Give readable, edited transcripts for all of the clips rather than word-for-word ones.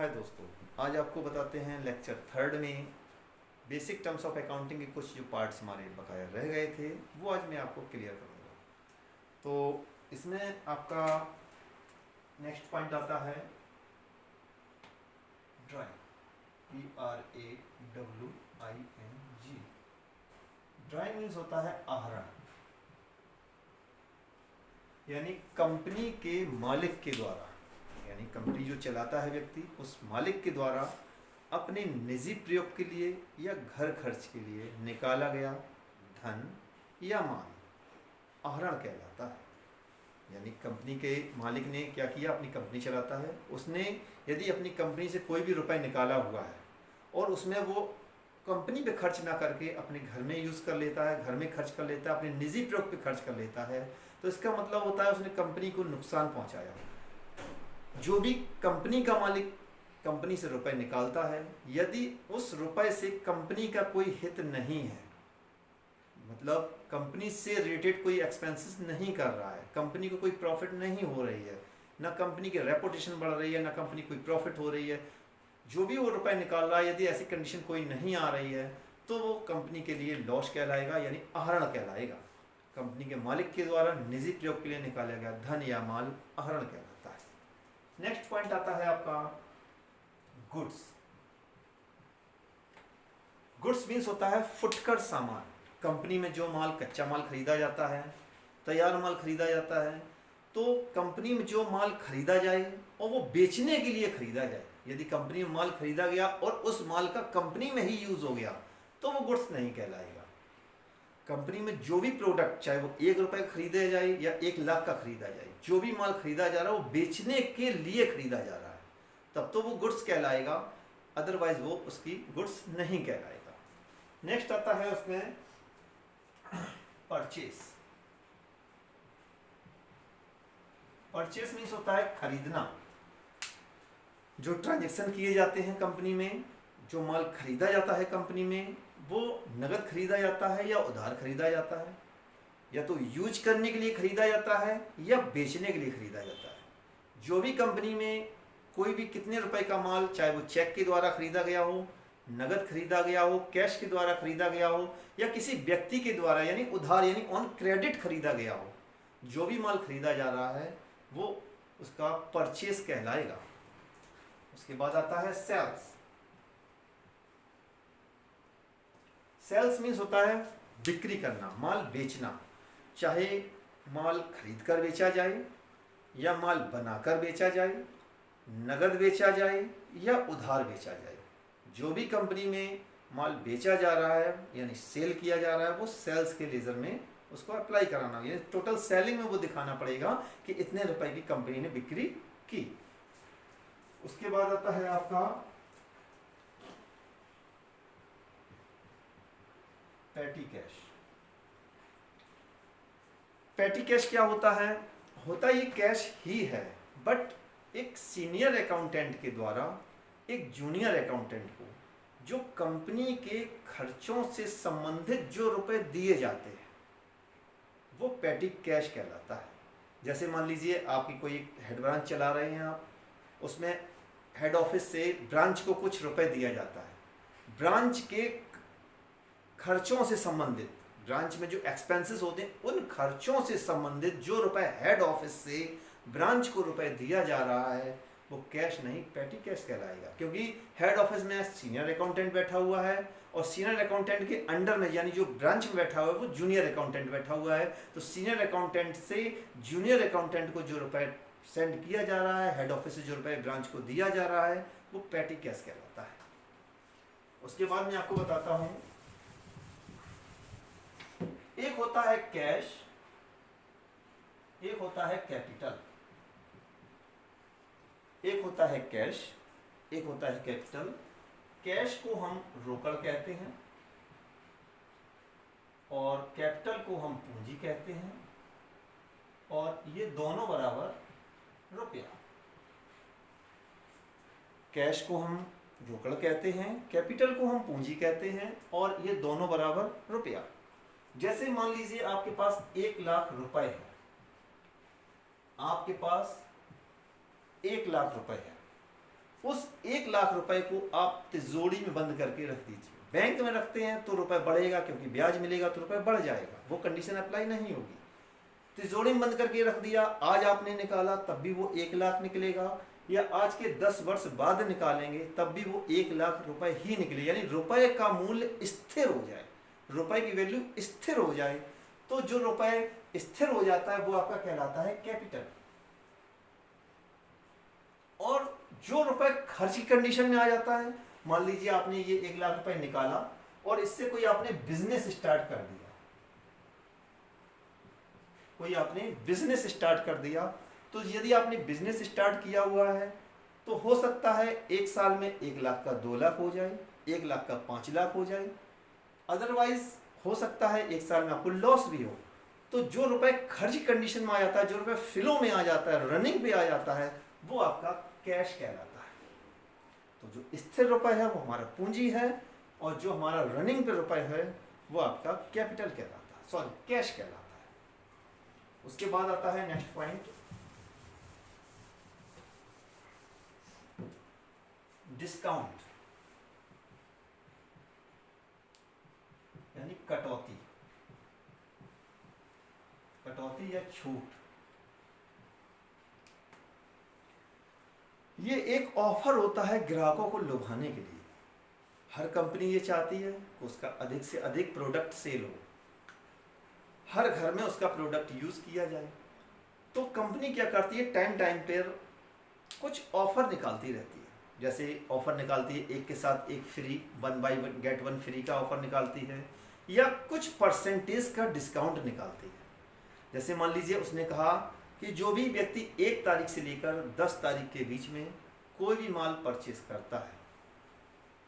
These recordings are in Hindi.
हाय दोस्तों, आज आपको बताते हैं लेक्चर थर्ड में बेसिक टर्म्स ऑफ अकाउंटिंग के कुछ जो पार्ट्स हमारे बकाया रह गए थे वो आज मैं आपको क्लियर करूँगा। तो इसमें आपका नेक्स्ट पॉइंट आता है ड्राइंग, DRAWING। ड्राइंग मीन्स होता है आहरण, यानी कंपनी के मालिक के द्वारा, यानी कंपनी जो चलाता है व्यक्ति उस मालिक के द्वारा अपने निजी प्रयोग के लिए या घर खर्च के लिए निकाला गया धन या माल आहरण कहलाता है। यानी कंपनी के मालिक ने क्या किया, अपनी कंपनी चलाता है, उसने यदि अपनी कंपनी से कोई भी रुपए निकाला हुआ है और उसमें वो कंपनी पे खर्च ना करके अपने घर में यूज़ कर लेता है, घर में खर्च कर लेता है, अपने निजी प्रयोग पे खर्च कर लेता है, तो इसका मतलब होता है उसने कंपनी को नुकसान पहुंचाया। जो भी कंपनी का मालिक कंपनी से रुपए निकालता है, यदि उस रुपए से कंपनी का कोई हित नहीं है, मतलब कंपनी से रिलेटेड कोई एक्सपेंसेस नहीं कर रहा है, कंपनी को कोई प्रॉफिट नहीं हो रही है, ना कंपनी की रेपुटेशन बढ़ रही है, ना कंपनी कोई प्रॉफिट हो रही है, जो भी वो रुपए निकाल रहा है यदि ऐसी कंडीशन कोई नहीं आ रही है तो वो कंपनी के लिए लॉस कहलाएगा, यानी आहरण कहलाएगा। कंपनी के मालिक के द्वारा निजी प्रयोग के लिए निकाला गया धन या माल आहरण कहलाता है। नेक्स्ट पॉइंट आता है आपका गुड्स। गुड्स मीन्स होता है फुटकर सामान। कंपनी में जो माल, कच्चा माल खरीदा जाता है, तैयार माल खरीदा जाता है, तो कंपनी में जो माल खरीदा जाए और वो बेचने के लिए खरीदा जाए, यदि कंपनी में माल खरीदा गया और उस माल का कंपनी में ही यूज हो गया तो वो गुड्स नहीं कहलाएगा। कंपनी में जो भी प्रोडक्ट, चाहे वो 1 रुपए खरीदा जाए या 1 लाख का खरीदा जाए, जो भी माल खरीदा जा रहा है वो बेचने के लिए खरीदा जा रहा है, तब तो वो गुड्स कहलाएगा, अदरवाइज वो उसकी गुड्स नहीं कहलाएगा। नेक्स्ट आता है उसमें परचेस। परचेस मीन्स होता है खरीदना। जो ट्रांजैक्शन किए जाते हैं कंपनी में, जो माल खरीदा जाता है कंपनी में, वो नगद खरीदा जाता है या उधार खरीदा जाता है, या तो यूज करने के लिए खरीदा जाता है या बेचने के लिए खरीदा जाता है। जो भी कंपनी में कोई भी कितने रुपए का माल, चाहे वो चेक के द्वारा खरीदा गया हो, नगद खरीदा गया हो, कैश के द्वारा खरीदा गया हो, या किसी व्यक्ति के द्वारा यानी उधार यानी ऑन क्रेडिट खरीदा गया हो, जो भी माल खरीदा जा रहा है वो उसका परचेस कहलाएगा। उसके बाद आता है सेल्स। सेल्स मीन्स होता है बिक्री करना, माल बेचना, चाहे माल खरीद कर बेचा जाए या माल बनाकर बेचा जाए, नगद बेचा जाए या उधार बेचा जाए। जो भी कंपनी में माल बेचा जा रहा है यानी सेल किया जा रहा है, वो सेल्स के लेजर में उसको अप्लाई कराना, यानी टोटल सेलिंग में वो दिखाना पड़ेगा कि इतने रुपए की कंपनी ने बिक्री की। उसके बाद आता है आपका पेटी कैश। पेटी कैश क्या होता है? होता ये कैश ही है, बट एक सीनियर अकाउंटेंट के द्वारा एक जूनियर अकाउंटेंट को जो कंपनी के खर्चों से संबंधित जो रुपए दिए जाते हैं वो पेटी कैश कहलाता है। जैसे मान लीजिए आपकी कोई हेड ब्रांच चला रहे हैं आप, उसमें हेड ऑफिस से ब्रांच को कुछ रुपए दिया जाता है, ब्रांच के खर्चों से संबंधित, ब्रांच में जो एक्सपेंसेस होते हैं उन खर्चों से संबंधित जो रुपए हेड ऑफिस से ब्रांच को रुपए दिया जा रहा है वो कैश नहीं, पेटी कैश कहलाएगा। क्योंकि हेड ऑफिस में सीनियर अकाउंटेंट बैठा हुआ है और सीनियर अकाउंटेंट के अंडर में यानी जो ब्रांच में बैठा हुआ है वो जूनियर अकाउंटेंट बैठा हुआ है, तो सीनियर अकाउंटेंट से जूनियर अकाउंटेंट को जो रुपए सेंड किया जा रहा है, हेड ऑफिस से जो रुपए ब्रांच को दिया जा रहा है, वो पेटी कैश कहलाता है। उसके बाद मैं आपको बताता हूं, एक होता है कैश, एक होता है कैपिटल। एक होता है कैश, एक होता है कैपिटल। कैश को हम रोकड़ कहते हैं और कैपिटल को हम पूंजी कहते हैं, और ये दोनों बराबर रुपया। कैश को हम रोकड़ कहते हैं, कैपिटल को हम पूंजी कहते हैं, और ये दोनों बराबर रुपया। जैसे मान लीजिए आपके पास 1 लाख रुपए है, आपके पास 1 लाख रुपए है, उस 1 लाख रुपए को आप तिजोरी में बंद करके रख दीजिए। बैंक में रखते हैं तो रुपए बढ़ेगा, क्योंकि ब्याज मिलेगा तो रुपए बढ़ जाएगा, वो कंडीशन अप्लाई नहीं होगी। तिजोरी में बंद करके रख दिया, आज आपने निकाला तब भी वो 1 लाख निकलेगा, या आज के 10 वर्ष बाद निकालेंगे तब भी वो 1 लाख रुपए ही निकले। यानी रुपए का मूल्य स्थिर हो जाए, रुपए की वैल्यू स्थिर हो जाए, तो जो रुपए स्थिर हो जाता है वो आपका कहलाता है कैपिटल। और जो रुपए खर्च की कंडीशन में आ जाता है, मान लीजिए आपने ये 1 लाख रुपए निकाला और इससे कोई आपने बिजनेस स्टार्ट कर दिया, कोई आपने बिजनेस स्टार्ट कर दिया, तो यदि आपने बिजनेस स्टार्ट किया हुआ है तो हो सकता है 1 साल में 1 लाख का 2 लाख हो जाए, 1 लाख का 5 लाख हो जाए। अदरवाइज हो सकता है 1 साल में आपको लॉस भी हो। तो जो रुपए खर्च कंडीशन में आ जाता है, जो रुपए फिलो में आ जाता है, रनिंग पे आ जाता है, वो आपका कैश कहलाता है। तो जो स्थिर रुपए है वो हमारा पूंजी है, और जो हमारा रनिंग पे रुपए है वो आपका कैपिटल कहलाता है, सॉरी कैश कहलाता है। उसके बाद आता है नेक्स्ट पॉइंट, डिस्काउंट यानी कटौती, कटौती या छूट। ये एक ऑफर होता है ग्राहकों को लुभाने के लिए। हर कंपनी ये चाहती है कि उसका अधिक से अधिक प्रोडक्ट सेल हो, हर घर में उसका प्रोडक्ट यूज किया जाए। तो कंपनी क्या करती है, टाइम टाइम पर कुछ ऑफर निकालती रहती है। जैसे ऑफर निकालती है 1 के साथ 1 फ्री, 1 बाई 1 गेट 1 फ्री का ऑफर निकालती है, या कुछ परसेंटेज का डिस्काउंट निकालती है। जैसे मान लीजिए उसने कहा कि जो भी व्यक्ति 1 तारीख से लेकर 10 तारीख के बीच में कोई भी माल परचेस करता है,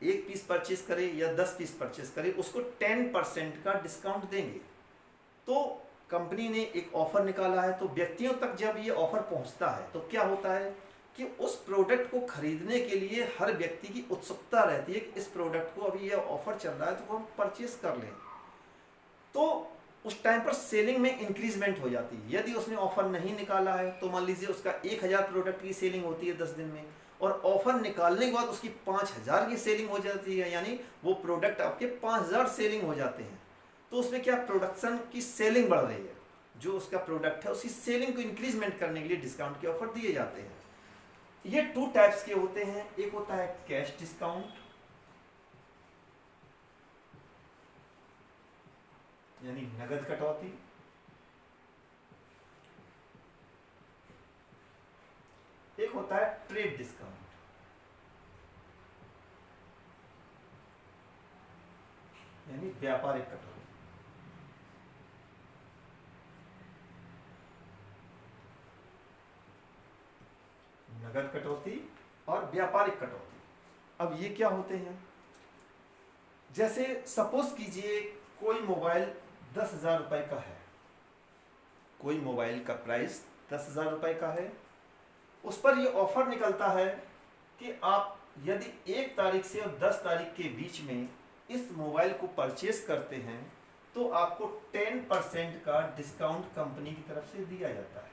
1 पीस परचेस करे या 10 पीस परचेस करे, उसको 10% का डिस्काउंट देंगे। तो कंपनी ने एक ऑफर निकाला है, तो व्यक्तियों तक जब ये ऑफर पहुंचता है तो क्या होता है कि उस प्रोडक्ट को खरीदने के लिए हर व्यक्ति की उत्सुकता रहती है कि इस प्रोडक्ट को अभी ये ऑफर चल रहा है तो हम परचेस कर लें। तो उस टाइम पर सेलिंग में इंक्रीजमेंट हो जाती है। यदि उसने ऑफर नहीं निकाला है तो मान लीजिए उसका 1000 प्रोडक्ट की सेलिंग होती है 10 दिन में, और ऑफर निकालने के बाद उसकी 5000 की सेलिंग हो जाती है, यानी वो प्रोडक्ट आपके 5000 सेलिंग हो जाते हैं। तो उसमें क्या, प्रोडक्शन की सेलिंग बढ़ रही है, जो उसका प्रोडक्ट है उसकी सेलिंग को इंक्रीजमेंट करने के लिए डिस्काउंट के ऑफर दिए जाते हैं। ये 2 टाइप्स के होते हैं, एक होता है कैश डिस्काउंट यानी नगद कटौती, एक होता है ट्रेड डिस्काउंट यानी व्यापारिक कटौती। नगद कटौती और व्यापारिक कटौती। अब ये क्या होते हैं, जैसे सपोज कीजिए कोई मोबाइल 10,000 रुपए का है, कोई मोबाइल का प्राइस 10,000 रुपए का है, उस पर ये ऑफर निकलता है कि आप यदि 1 तारीख से और 10 तारीख के बीच में इस मोबाइल को परचेस करते हैं तो आपको 10% का डिस्काउंट कंपनी की तरफ से दिया जाता है।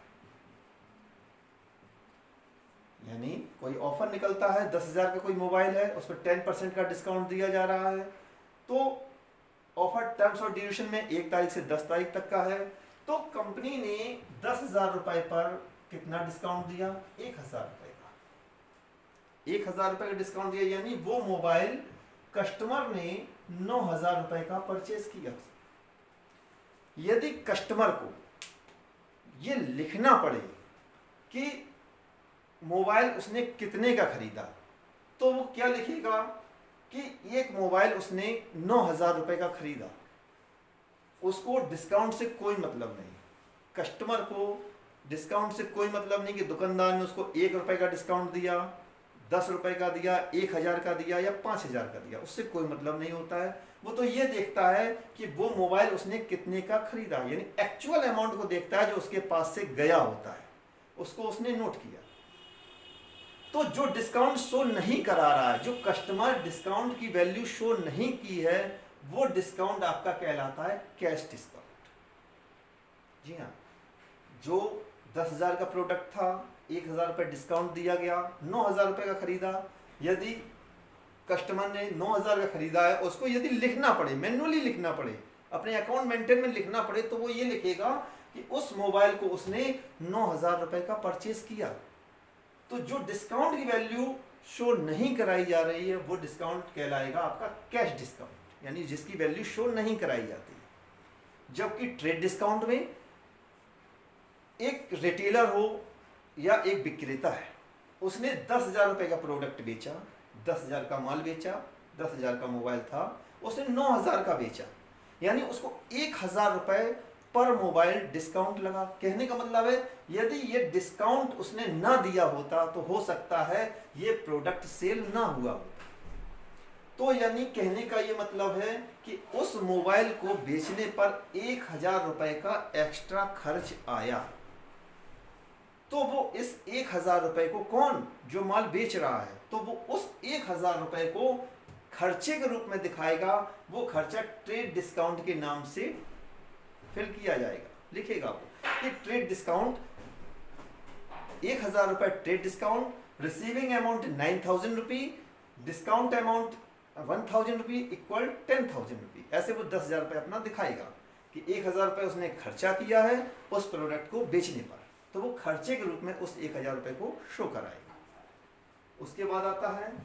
यानी कोई ऑफर निकलता है, 10,000 का कोई मोबाइल है, उस पर 10% का डिस्काउंट दिया जा रहा है। तो ऑफर टर्म्स और ड्यूरेशन में 1 तारीख से 10 तारीख तक का है। तो कंपनी ने 10,000 रुपए पर कितना डिस्काउंट दिया, 1,000 रुपए का, 1,000 रुपए का डिस्काउंट दिया। यानी वो मोबाइल कस्टमर ने 9,000 रुपए का परचेस किया। यदि कस्टमर को ये लिखना पड़े कि मोबाइल उसने कितने का खरीदा, तो वो क्या लिखेगा कि एक मोबाइल उसने 9,000 रुपए का खरीदा, उसको डिस्काउंट से कोई मतलब नहीं। कस्टमर को डिस्काउंट से कोई मतलब नहीं कि दुकानदार ने उसको 1 रुपए का डिस्काउंट दिया, 10 रुपए का दिया, 1,000 का दिया या 5,000 का दिया, उससे कोई मतलब नहीं होता है। वो तो ये देखता है कि वो मोबाइल उसने कितने का खरीदा, यानी एक्चुअल अमाउंट को देखता है जो उसके पास से गया होता है, उसको उसने नोट किया। तो जो डिस्काउंट शो नहीं करा रहा है, जो कस्टमर डिस्काउंट की वैल्यू शो नहीं की है, वो डिस्काउंट आपका कहलाता है कैश डिस्काउंट। जी हाँ, जो 10,000 का प्रोडक्ट था, 1,000 रुपये डिस्काउंट दिया गया, 9,000 रुपये का खरीदा, यदि कस्टमर ने 9,000 का खरीदा है, उसको यदि लिखना पड़े, मैनुअली लिखना पड़े, अपने अकाउंट मेंटेन में लिखना पड़े, तो वो ये लिखेगा कि उस मोबाइल को उसने 9,000 रुपए का परचेज किया। तो जो डिस्काउंट की वैल्यू शो नहीं कराई जा रही है वो डिस्काउंट कहलाएगा आपका कैश डिस्काउंट, यानी जिसकी वैल्यू शो नहीं कराई जाती है। जबकि ट्रेड डिस्काउंट में एक रिटेलर हो या एक विक्रेता है, उसने 10,000 रुपए का प्रोडक्ट बेचा, 10,000 का माल बेचा, 10,000 का मोबाइल था, उसने 9,000 का बेचा, यानी उसको 1,000 रुपए पर मोबाइल डिस्काउंट लगा। कहने का मतलब है यदि ये डिस्काउंट उसने ना दिया होता तो हो सकता है ये प्रोडक्ट सेल ना हुआ होता। तो यानी कहने का ये मतलब है कि उस मोबाइल को बेचने पर 1,000 रुपए का एक्स्ट्रा खर्च आया, तो वो इस 1,000 रुपए को कौन, जो माल बेच रहा है, तो वो उस 1,000 रुपए को खर्चे के रूप में दिखाएगा। वो खर्चा ट्रेड डिस्काउंट के नाम से फिल किया जाएगा, लिखेगा वो कि ट्रेड डिस्काउंट 1,000 रुपए ट्रेड डिस्काउंट, रिसीविंग अमाउंट 9,000 रुपी, डिस्काउंट अमाउंट 1,000 रुपी इक्वल 10,000 रुपी। ऐसे वो 10,000 रुपए अपना दिखाएगा कि 1,000 रुपए उसने खर्चा किया है उस प्रोडक्ट को बेचने पर, तो वो खर्चे के रूप में उस 1,000 रुपए को शो कराएगा। उसके बाद आता है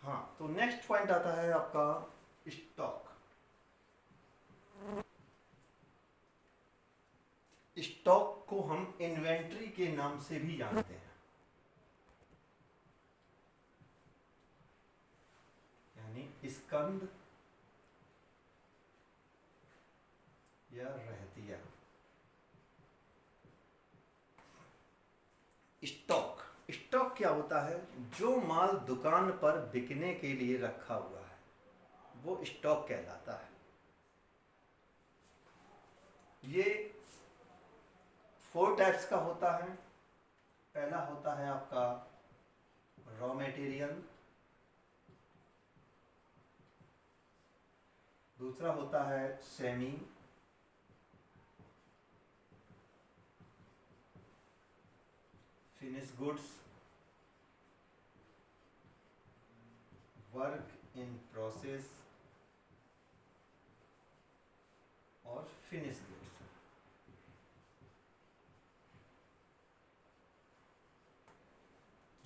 हाँ, तो नेक्स्ट पॉइंट आता है आपका स्टॉक। स्टॉक को हम इन्वेंट्री के नाम से भी जानते हैं, यानी स्कंद या रहतिया। स्टॉक, स्टॉक क्या होता है, जो माल दुकान पर बिकने के लिए रखा हुआ है वो स्टॉक कहलाता है। ये 4 टाइप्स का होता है। पहला होता है आपका रॉ मटेरियल, दूसरा होता है semi, finish goods, work in process और फिनिश गुड्स।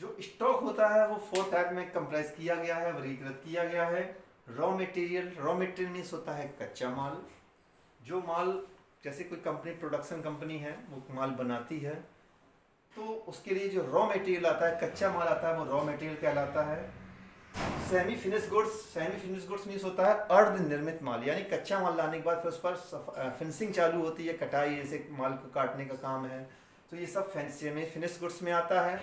जो स्टॉक होता है वो 4 टाइप में कंप्राइज किया गया है, वर्गीकृत किया गया है। Raw material, raw material means होता है कच्चा माल। जो माल, जैसे कोई कंपनी प्रोडक्शन कंपनी है वो माल बनाती है, तो उसके लिए जो रॉ मटेरियल आता है, कच्चा माल आता है, वो रॉ मटेरियल कहलाता है। Semi finish goods, semi finish goods means होता है अर्ध निर्मित माल, यानी कच्चा माल लाने के बाद फिर उस पर फिनिशिंग चालू होती है, कटाई, जैसे माल को काटने का काम है, तो ये सब सेमी फिनिश गुड्स में आता है।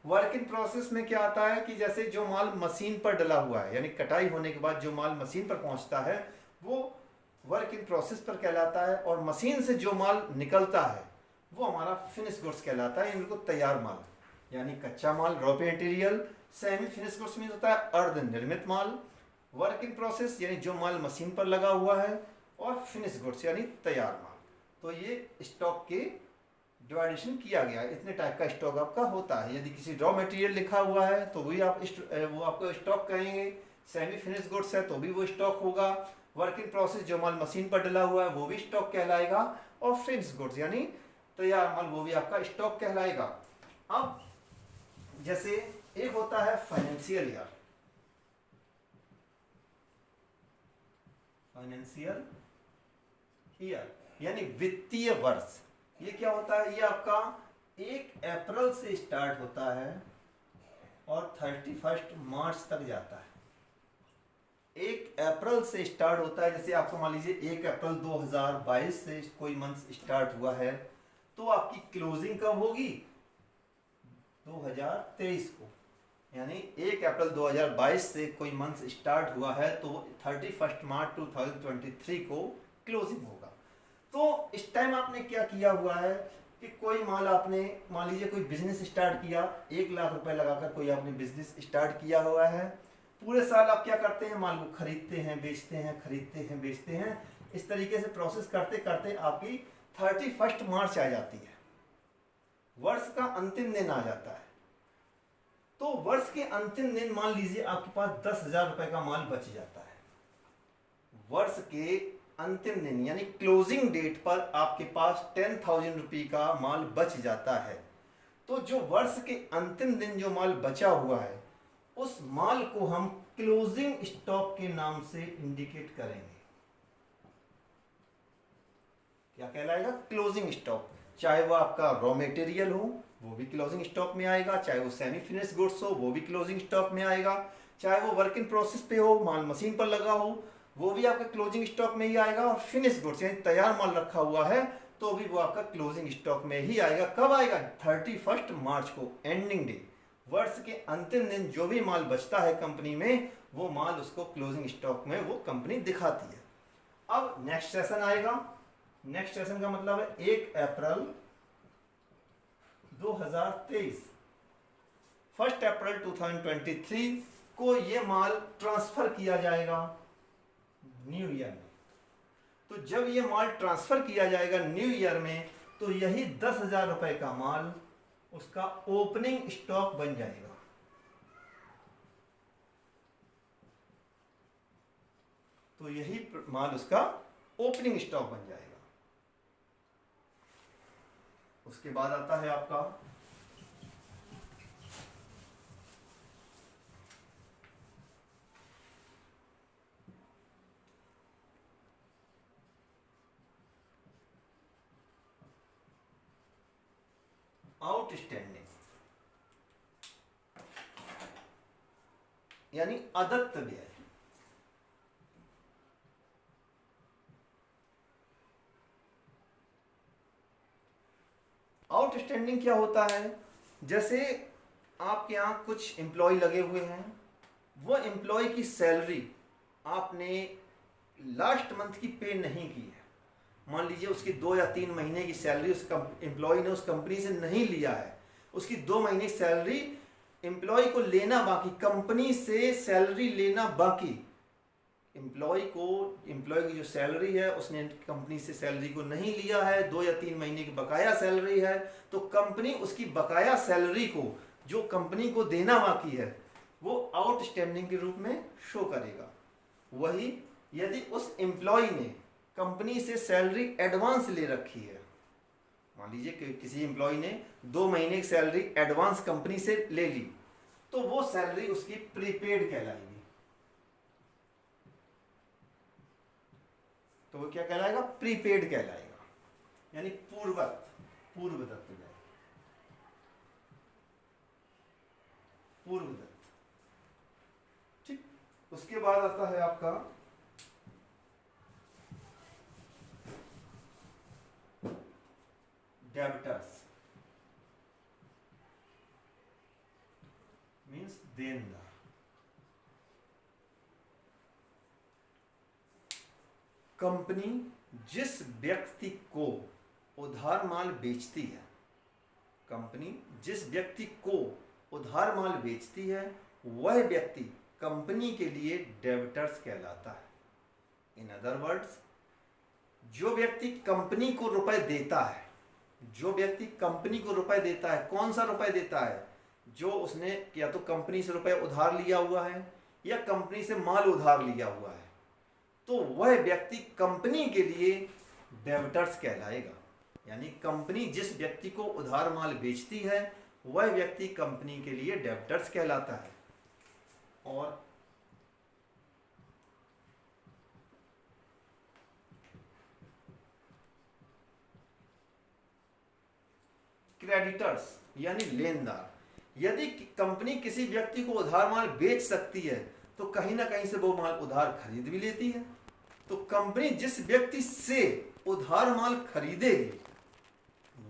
वर्क इन प्रोसेस में क्या आता है कि जैसे जो माल मशीन पर डला हुआ है, यानी कटाई होने के बाद जो माल मशीन पर पहुंचता है वो वर्क इन प्रोसेस पर कहलाता है। और मशीन से जो माल निकलता है वो हमारा फिनिश गुड्स कहलाता है, इनको तैयार माल, यानी कच्चा माल raw material. Semi finish goods में होता है अर्ध निर्मित माल। वर्क इन प्रोसेस यानी जो माल मशीन पर लगा हुआ है, और फिनिश गुड्स यानी तैयार माल। तो ये स्टॉक के डिवाइडेशन किया गया है। इतने टाइप का स्टॉक आपका होता है। यदि किसी रॉ मटेरियल लिखा हुआ है तो वही आप वो आपको स्टॉक कहेंगे। सेमी फिनिश गुड्स है तो भी वो स्टॉक होगा। वर्क इन प्रोसेस जो माल मशीन पर डला हुआ है वो भी स्टॉक कहलाएगा। और फिनिश गुड्स यानी तैयार माल वो भी आपका स्टॉक कहलाएगा। अब जैसे एक होता है फाइनेंशियल ईयर, फाइनेंशियल ईयर यानी वित्तीय वर्ष। ये क्या होता है, ये आपका 1 अप्रैल से स्टार्ट होता है और 31 मार्च तक जाता है। 1 अप्रैल से स्टार्ट होता है, जैसे आपको मान लीजिए 1 अप्रैल 2022 से कोई मंथ स्टार्ट हुआ है, तो आपकी क्लोजिंग कब होगी, 2023 को। यानी 1 अप्रैल 2022 से कोई मंथ स्टार्ट हुआ है तो 31 मार्च 2023 को क्लोजिंग होगा। तो इस टाइम आपने क्या किया हुआ है कि कोई माल आपने मान लीजिए कोई बिजनेस स्टार्ट किया, 1 लाख रुपए लगाकर कोई आपने बिजनेस स्टार्ट किया हुआ है, पूरे साल आप क्या करते हैं, माल को खरीदते हैं, बेचते हैं, खरीदते हैं, बेचते हैं। इस तरीके से प्रोसेस करते करते आपकी 31 मार्च आ जाती है, वर्ष का अंतिम दिन आ जाता है। तो वर्ष के अंतिम दिन मान लीजिए आपके पास 10,000 रुपए का माल बच जाता है। वर्ष के अंतिम दिन यानी क्लोजिंग डेट पर आपके पास 10,000 रुपये का माल बच जाता है। तो जो वर्ष के अंतिम दिन जो माल बचा हुआ है, उस माल को हम क्लोजिंग स्टॉक के नाम से इंडिकेट करेंगे। क्या कहलाएगा? Closing stock. चाहे वो आपका रॉ मटेरियल हो वो भी क्लोजिंग स्टॉक में आएगा, चाहे वो सेमी फिनिश गुड्स हो वो भी क्लोजिंग स्टॉक में आएगा, चाहे वो वर्क इन प्रोसेस पे हो, माल मशीन पर लगा हो, वो भी आपका क्लोजिंग स्टॉक में ही आएगा। और फिनिश गुड्स यानी तैयार माल रखा हुआ है तो भी वो आपका क्लोजिंग स्टॉक में ही आएगा। कब आएगा? 31 मार्च को, एंडिंग डे। वर्ष के अंतिम दिन जो भी माल बचता है कंपनी में, वो माल उसको क्लोजिंग स्टॉक में वो कंपनी दिखाती है। अब नेक्स्ट सेशन आएगा। नेक्स्ट सेशन का मतलब है 1 अप्रैल 2023, 1 अप्रैल 2023 को ये माल ट्रांसफर किया जाएगा न्यू ईयर में। तो जब ये माल ट्रांसफर किया जाएगा न्यू ईयर में, तो यही 10,000 रुपए का माल उसका ओपनिंग स्टॉक बन जाएगा। तो यही माल उसका ओपनिंग स्टॉक बन जाएगा। उसके बाद आता है आपका आउटस्टैंडिंग यानी अदत्त व्यय। आउटस्टैंडिंग क्या होता है? जैसे आपके यहाँ कुछ एम्प्लॉय लगे हुए हैं, वो एम्प्लॉय की सैलरी आपने लास्ट मंथ की पे नहीं की है। मान लीजिए उसकी 2 या 3 महीने की सैलरी उस एम्प्लॉय ने उस कंपनी से नहीं लिया है, उसकी 2 महीने की सैलरी एम्प्लॉय को लेना बाकी, कंपनी से सैलरी लेना बाकी। एम्प्लॉय की जो सैलरी है उसने कंपनी से सैलरी को नहीं लिया है, 2 या 3 महीने की बकाया सैलरी है, तो कंपनी उसकी बकाया सैलरी को जो कंपनी को देना बाकी है वो आउटस्टैंडिंग के रूप में शो करेगा। वही यदि उस एम्प्लॉय ने कंपनी से सैलरी एडवांस ले रखी है, मान लीजिए कि किसी एम्प्लॉय ने 2 महीने की सैलरी एडवांस कंपनी से ले ली, तो वो सैलरी उसकी प्रीपेड कहलाएगी। तो वो क्या कहलाएगा? प्रीपेड कहलाएगा, यानी पूर्वदत्त व्यय, पूर्वदत्त। ठीक। उसके बाद आता है आपका डेबिटर्स, मीन्स देनदार। कंपनी जिस व्यक्ति को उधार माल बेचती है, कंपनी जिस व्यक्ति को उधार माल बेचती है, वह व्यक्ति कंपनी के लिए डेबिटर्स कहलाता है। इन अदर वर्ड्स, जो व्यक्ति कंपनी को रुपए देता है, जो व्यक्ति कंपनी को रुपए देता है, कौन सा रुपए देता है? जो उसने या तो कंपनी से रुपए उधार लिया हुआ है या कंपनी से माल उधार लिया हुआ है, तो वह व्यक्ति कंपनी के लिए डेबिटर्स कहलाएगा। यानी कंपनी जिस व्यक्ति को उधार माल बेचती है, वह व्यक्ति कंपनी के लिए डेबिटर्स कहलाता है। और क्रेडिटर्स यानी लेनदार। यदि कंपनी किसी व्यक्ति को उधार माल बेच सकती है, तो कहीं ना कहीं से वो माल उधार खरीद भी लेती है। तो कंपनी जिस व्यक्ति से उधार माल खरीदेगी,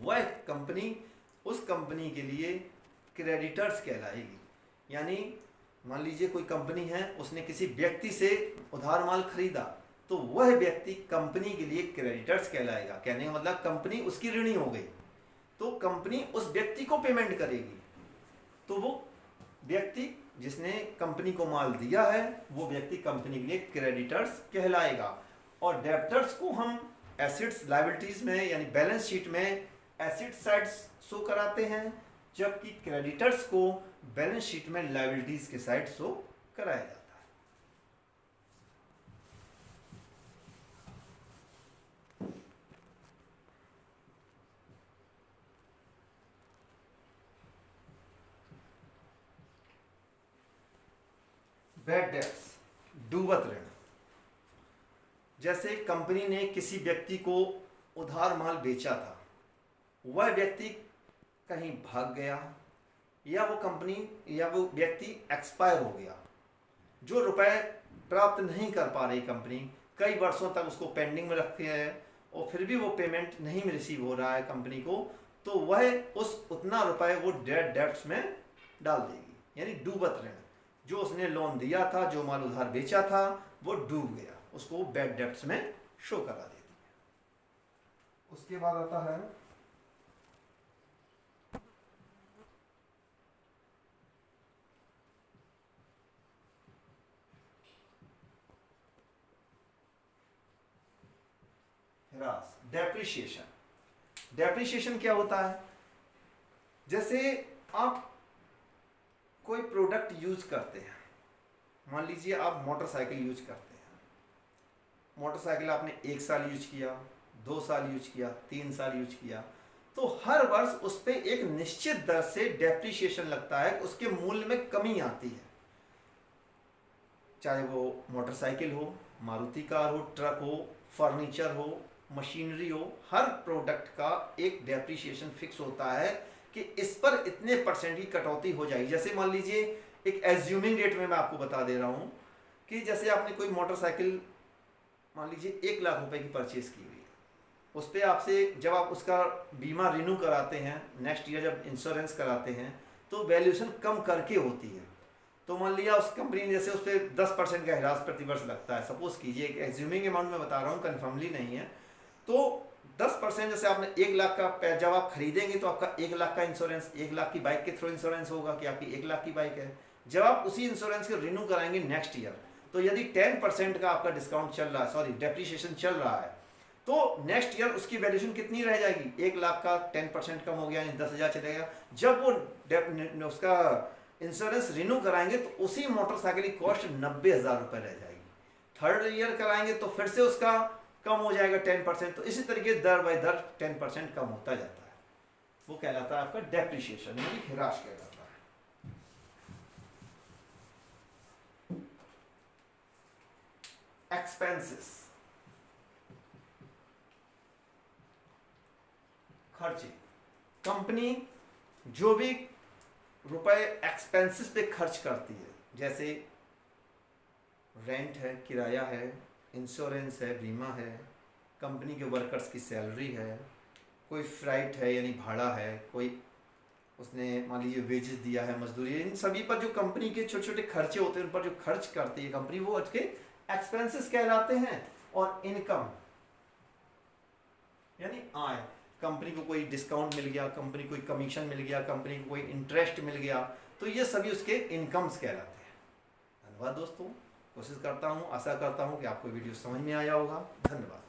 वह कंपनी उस कंपनी के लिए क्रेडिटर्स कहलाएगी। यानी मान लीजिए कोई कंपनी है, उसने किसी व्यक्ति से उधार माल खरीदा, तो वह व्यक्ति कंपनी के लिए क्रेडिटर्स कहलाएगा। कहने का मतलब कंपनी उसकी ऋणी हो गई, तो कंपनी उस व्यक्ति को पेमेंट करेगी, तो वो व्यक्ति जिसने कंपनी को माल दिया है वो व्यक्ति कंपनी के लिए क्रेडिटर्स कहलाएगा। और डेब्टर्स को हम एसेट्स लायबिलिटीज में यानी बैलेंस शीट में एसेट साइड शो कराते हैं, जबकि क्रेडिटर्स को बैलेंस शीट में लायबिलिटीज के साइड शो कराया जाता है। बैड डेट्स, डूबत ऋण। जैसे कंपनी ने किसी व्यक्ति को उधार माल बेचा था, वह व्यक्ति कहीं भाग गया या वो कंपनी या वो व्यक्ति एक्सपायर हो गया, जो रुपए प्राप्त नहीं कर पा रही कंपनी, कई वर्षों तक उसको पेंडिंग में रखे है और फिर भी वो पेमेंट नहीं रिसीव हो रहा है कंपनी को, तो वह उस उतना रुपए वो डेट्स में डाल देगी, यानी डूबत ऋण। जो उसने लोन दिया था, जो माल उधार बेचा था, वो डूब गया, उसको बैड डेट्स में शो करा देती है। उसके बाद आता है ह्रास, डेप्रिसिएशन। डेप्रिसिएशन क्या होता है? जैसे आप कोई प्रोडक्ट यूज करते हैं, मान लीजिए आप मोटरसाइकिल यूज करते हैं, मोटरसाइकिल आपने 1 साल यूज किया, 2 साल यूज किया, 3 साल यूज किया, तो हर वर्ष उस पर एक निश्चित दर से डेप्रिसिएशन लगता है, उसके मूल्य में कमी आती है। चाहे वो मोटरसाइकिल हो, मारुति कार हो, ट्रक हो, फर्नीचर हो, मशीनरी हो, हर प्रोडक्ट का एक डेप्रिसिएशन फिक्स होता है कि इस पर इतने % की कटौती हो जाएगी। जैसे मान लीजिए एक एज्यूमिंग रेट में मैं आपको बता दे रहा हूँ कि जैसे आपने कोई मोटरसाइकिल मान लीजिए 1 लाख रुपए की परचेज की हुई है, उस पर आपसे जब आप उसका बीमा रिन्यू कराते हैं, नेक्स्ट ईयर जब इंश्योरेंस कराते हैं, तो वैल्यूएशन कम करके होती है। तो मान लिया उस कंपनी ने जैसे उस पर 10% का ह्रास प्रतिवर्ष लगता है, सपोज कीजिए, एक एज्यूमिंग अमाउंट में बता रहा हूँ, कन्फर्मली नहीं है, तो 10% जैसे आपने 1 लाख का जब आप खरीदेंगे तो आपका 1 लाख का इंश्योरेंस, 1 लाख की बाइक के थ्रू इंश्योरेंस होगा कि आपकी 1 लाख की बाइक है। जब आप उसी इंश्योरेंस के रिन्यू कराएंगे नेक्स्ट ईयर, तो यदि 10% का आपका डिस्काउंट चल रहा है, सॉरी डेप्रिसिएशन चल रहा है, तो नेक्स्ट ईयर उसकी वैल्यूएशन कितनी रह जाएगी? 1 लाख का 10% कम हो गया, यानी 10,000 चलेगा। जब वो उसका इंश्योरेंस रिन्यू कराएंगे तो उसी मोटरसाइकिल की कॉस्ट 90,000 रुपये रह जाएगी। थर्ड ईयर कराएंगे तो फिर से उसका कम हो जाएगा 10%। तो इसी तरीके दर बाय दर 10% कम होता जाता है, वो कहलाता है आपका डेप्रिसिएशन, यानी ह्रास कहलाता है। एक्सपेंसेस, खर्चे। कंपनी जो भी रुपए एक्सपेंसेस पे खर्च करती है, जैसे रेंट है, किराया है, इंश्योरेंस है, बीमा है, कंपनी के वर्कर्स की सैलरी है, कोई फ्राइट है यानी भाड़ा है, कोई उसने मान लीजिए वेजेस दिया है, मजदूरी, इन सभी पर जो कंपनी के छोटे छोटे खर्चे होते हैं उन पर जो खर्च करती है कंपनी, वो उसके एक्सपेंसेस कहलाते हैं। और इनकम यानी आय, कंपनी को कोई डिस्काउंट मिल गया, कंपनी को कोई कमीशन मिल गया, कंपनी को कोई इंटरेस्ट मिल गया, तो ये सभी उसके इनकम्स कहलाते हैं। धन्यवाद दोस्तों, कोशिश करता हूँ, आशा करता हूँ कि आपको वीडियो समझ में आया होगा। धन्यवाद।